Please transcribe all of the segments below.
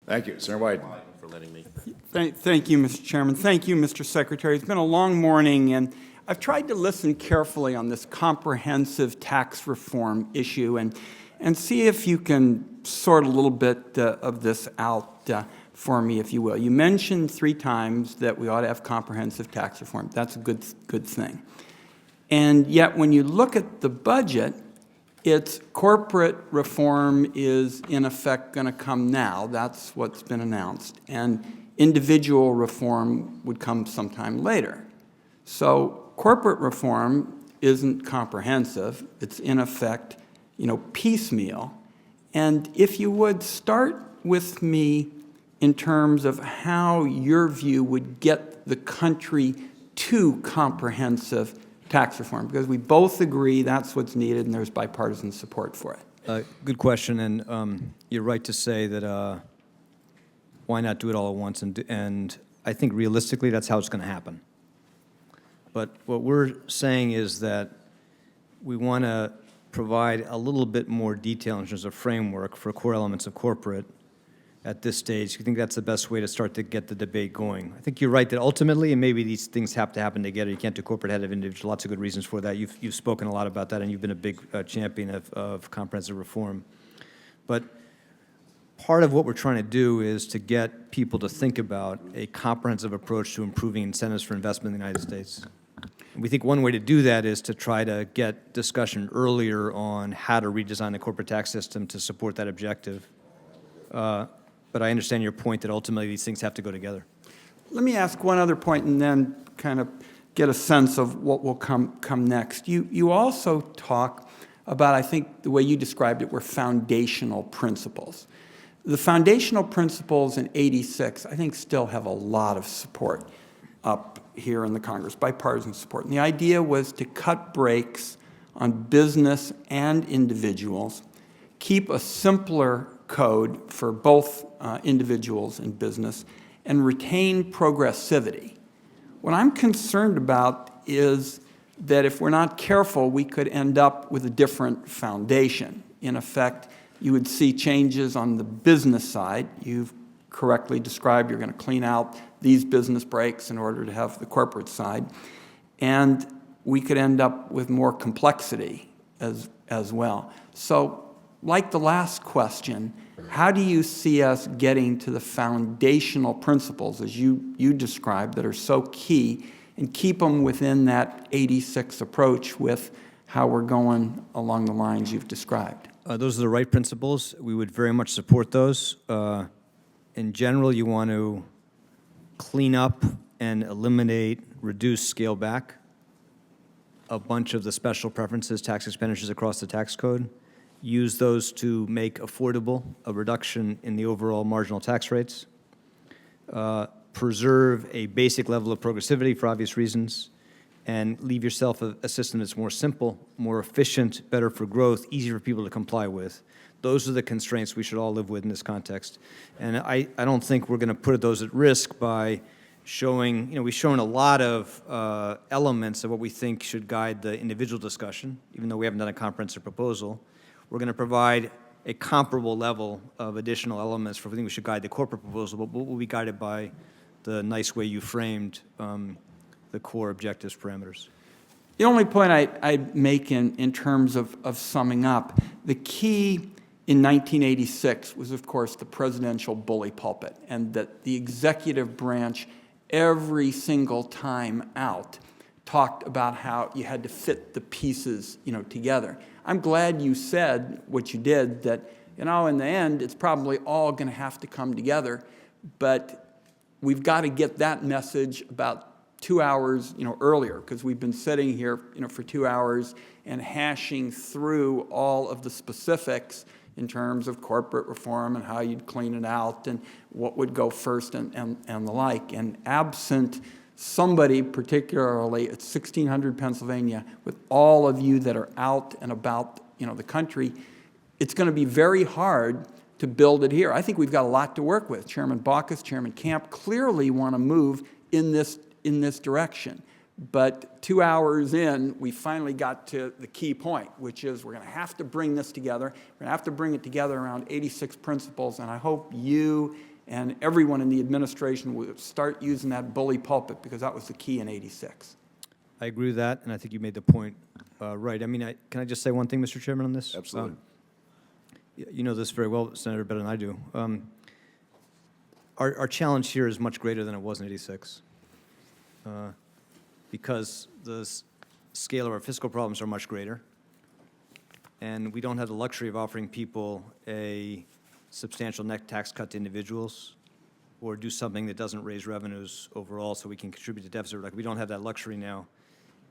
Thank you. Senator Wyden. For letting me. Thank you, Mr. Chairman. Thank you, Mr. Secretary. It's been a long morning, and I've tried to listen carefully on this comprehensive tax reform issue and see if you can sort a little bit of this out for me, if you will. You mentioned 3 times that we ought to have comprehensive tax reform. That's a good thing. And yet, when you look at the budget, it's corporate reform is, in effect, going to come now. That's what's been announced. And individual reform would come sometime later. So corporate reform isn't comprehensive. It's, in effect, piecemeal. And if you would start with me in terms of how your view would get the country to comprehensive tax reform, because we both agree that's what's needed and there's bipartisan support for it. Good question, and you're right to say that why not do it all at once, and I think realistically that's how it's going to happen. But what we're saying is that we want to provide a little bit more detail in terms of framework for core elements of corporate at this stage. I think that's the best way to start to get the debate going. I think you're right that ultimately, and maybe these things have to happen together. You can't do corporate head of individual. Lots of good reasons for that. You've spoken a lot about that, and you've been a big champion of comprehensive reform. But part of what we're trying to do is to get people to think about a comprehensive approach to improving incentives for investment in the United States. And we think one way to do that is to try to get discussion earlier on how to redesign the corporate tax system to support that objective. But I understand your point that ultimately these things have to go together. Let me ask one other point and then kind of get a sense of what will come next. You also talk about, I think the way you described it, were foundational principles. The foundational principles in 86, I think, still have a lot of support up here in the Congress, bipartisan support. And the idea was to cut brakes on business and individuals, keep a simpler code for both individuals and business, and retain progressivity. What I'm concerned about is that if we're not careful, we could end up with a different foundation. In effect, you would see changes on the business side. You've correctly described you're going to clean out these business breaks in order to have the corporate side. And we could end up with more complexity as well. So, like the last question, how do you see us getting to the foundational principles, as you described, that are so key, and keep them within that 86 approach with how we're going along the lines you've described? Those are the right principles. We would very much support those. In general, you want to clean up and eliminate, reduce, scale back a bunch of the special preferences, tax expenditures across the tax code. Use those to make affordable a reduction in the overall marginal tax rates, preserve a basic level of progressivity for obvious reasons, and leave yourself a system that's more simple, more efficient, better for growth, easier for people to comply with. Those are the constraints we should all live with in this context. And I don't think we're going to put those at risk by showing, we've shown a lot of elements of what we think should guide the individual discussion, even though we haven't done a comprehensive proposal. We're going to provide a comparable level of additional elements for everything we should guide the corporate proposal, but we'll be guided by the nice way you framed the core objectives parameters. The only point I'd make in terms of summing up, the key in 1986 was, of course, the presidential bully pulpit, and that the executive branch, every single time out, talked about how you had to fit the pieces, together. I'm glad you said what you did, that, in the end, it's probably all going to have to come together, but we've got to get that message about 2 hours, earlier, because we've been sitting here, for 2 hours and hashing through all of the specifics in terms of corporate reform and how you'd clean it out and what would go first and the like. And absent somebody, particularly at 1600 Pennsylvania, with all of you that are out and about, the country, it's going to be very hard to build it here. I think we've got a lot to work with. Chairman Baucus, Chairman Camp clearly want to move in this direction. But 2 hours in, we finally got to the key point, which is we're going to have to bring this together. We're going to have to bring it together around 86 principles, and I hope you And everyone in the administration would start using that bully pulpit because that was the key in '86. I agree with that, and I think you made the point right. I mean, can I just say one thing, Mr. Chairman, on this? Absolutely. You know this very well, Senator, better than I do. Our challenge here is much greater than it was in '86 because the scale of our fiscal problems are much greater, and we don't have the luxury of offering people a substantial net tax cut to individuals or do something that doesn't raise revenues overall so we can contribute to deficit. Like, we don't have that luxury now,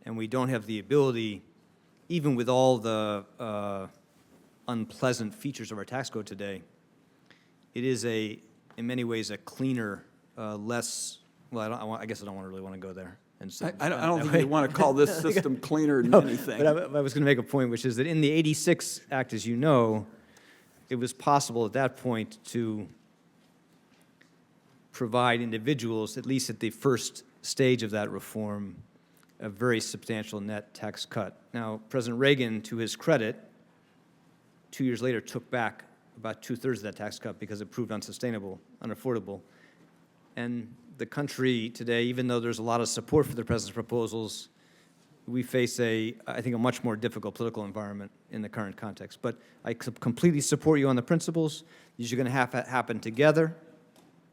and we don't have the ability, even with all the unpleasant features of our tax code today, it is in many ways a cleaner, less, well, I guess I don't really want to go there. And so, I don't think you want to call this system cleaner than anything. But I was going to make a point, which is that in the '86 Act, as you know, it was possible at that point to provide individuals, at least at the first stage of that reform, a very substantial net tax cut. Now, President Reagan, to his credit, 2 years later took back about 2/3 of that tax cut because it proved unsustainable, unaffordable. And the country today, even though there's a lot of support for the president's proposals, we face I think, a much more difficult political environment in the current context. But I completely support you on the principles. These are going to have to happen together.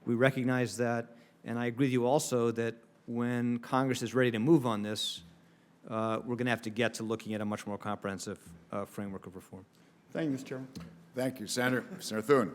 We recognize that. And I agree with you also that when Congress is ready to move on this, we're going to have to get to looking at a much more comprehensive framework of reform. Thank you, Mr. Chairman. Thank you, Senator. Senator Thune.